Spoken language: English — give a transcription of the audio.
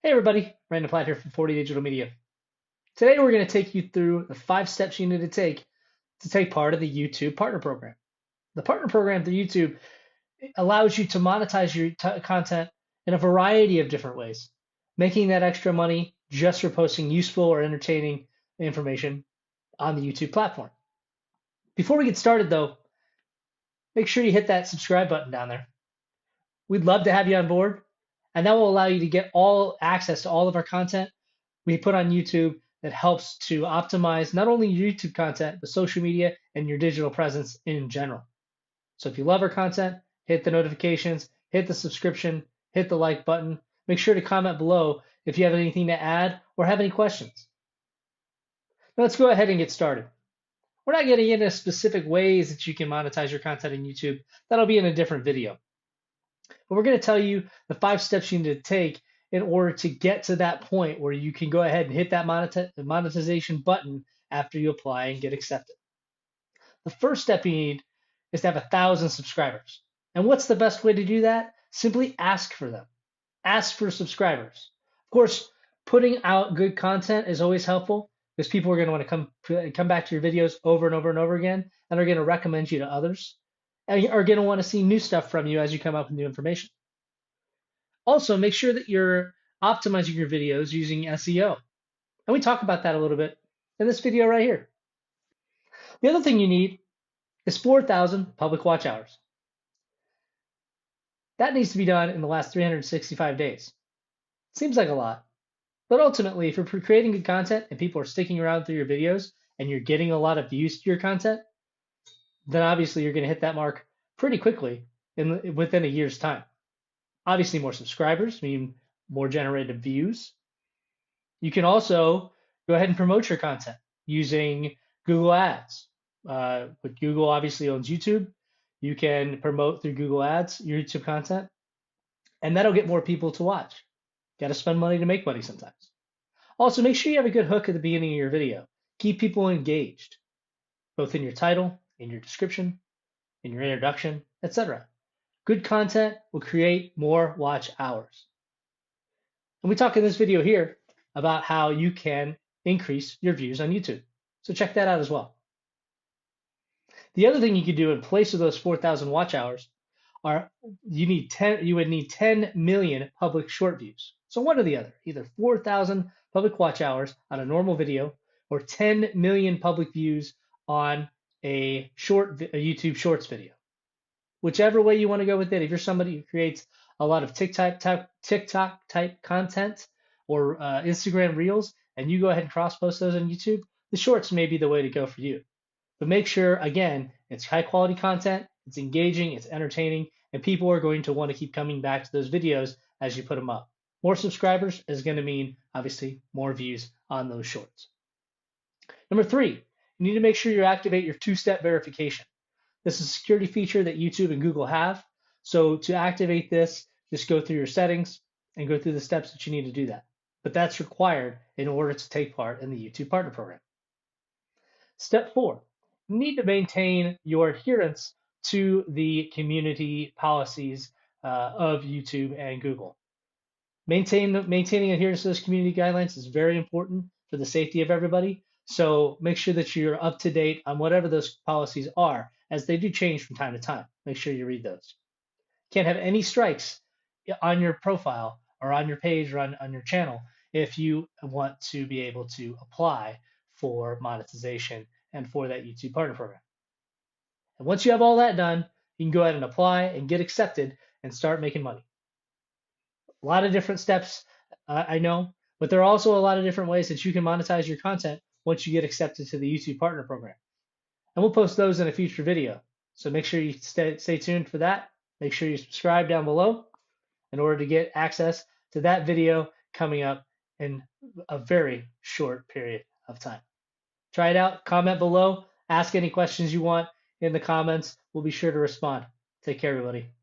Hey everybody, Brandon Platt here from 40 Digital Media. Today we're going to take you through the 5 steps you need to take part of the YouTube Partner Program. The Partner Program through YouTube allows you to monetize your content in a variety of different ways, making that extra money just for posting useful or entertaining information on the YouTube platform. Before we get started though, make sure you hit that subscribe button down there. We'd love to have you on board, and that will allow you to get all access to all of our content we put on YouTube that helps to optimize not only your YouTube content, but social media and your digital presence in general. So if you love our content, hit the notifications, hit the subscription, hit the like button. Make sure to comment below if you have anything to add or have any questions. Now let's go ahead and get started. We're not getting into specific ways that you can monetize your content in YouTube. That'll be in a different video. But we're going to tell you the 5 steps you need to take in order to get to that point where you can go ahead and hit that monetization button after you apply and get accepted. The first step you need is to have 1,000 subscribers. And what's the best way to do that? Simply ask for them. Ask for subscribers. Of course, putting out good content is always helpful because people are going to want to come back to your videos over and over and over again and are going to recommend you to others and are going to want to see new stuff from you as you come up with new information. Also, make sure that you're optimizing your videos using SEO. And we talk about that a little bit in this video right here. The other thing you need is 4,000 public watch hours. That needs to be done in the last 365 days. Seems like a lot, but ultimately, if you're creating good content and people are sticking around through your videos and you're getting a lot of views to your content, then obviously you're going to hit that mark pretty quickly within a year's time. Obviously, more subscribers mean more generated views. You can also go ahead and promote your content using Google Ads. But Google obviously owns YouTube. You can promote through Google Ads your YouTube content, and that'll get more people to watch. Got to spend money to make money sometimes. Also, make sure you have a good hook at the beginning of your video. Keep people engaged, both in your title, in your description, in your introduction, etc. Good content will create more watch hours. And we talk in this video here about how you can increase your views on YouTube. So check that out as well. The other thing you could do in place of those 4,000 watch hours are you would need 10 million public short views. So one or the other, either 4,000 public watch hours on a normal video or 10 million public views on a YouTube Shorts video. Whichever way you want to go with it. If you're somebody who creates a lot of TikTok type content or Instagram Reels, and you go ahead and cross post those on YouTube, the Shorts may be the way to go for you. But make sure, again, it's high quality content, it's engaging, it's entertaining, and people are going to want to keep coming back to those videos as you put them up. More subscribers is going to mean, obviously, more views on those Shorts. Number 3, you need to make sure you activate your 2-step verification. This is a security feature that YouTube and Google have. So to activate this, just go through your settings and go through the steps that you need to do that. But that's required in order to take part in the YouTube Partner Program. Step 4, you need to maintain your adherence to the community policies of YouTube and Google. Maintaining adherence to those community guidelines is very important for the safety of everybody. So make sure that you're up to date on whatever those policies are, as they do change from time to time. Make sure you read those. Can't have any strikes on your profile or on your page or on your channel if you want to be able to apply for monetization and for that YouTube Partner Program. And once you have all that done, you can go ahead and apply and get accepted and start making money. A lot of different steps, I know, but there are also a lot of different ways that you can monetize your content once you get accepted to the YouTube Partner Program. And we'll post those in a future video. So make sure you stay tuned for that. Make sure you subscribe down below in order to get access to that video coming up in a very short period of time. Try it out, comment below, ask any questions you want in the comments. We'll be sure to respond. Take care, everybody.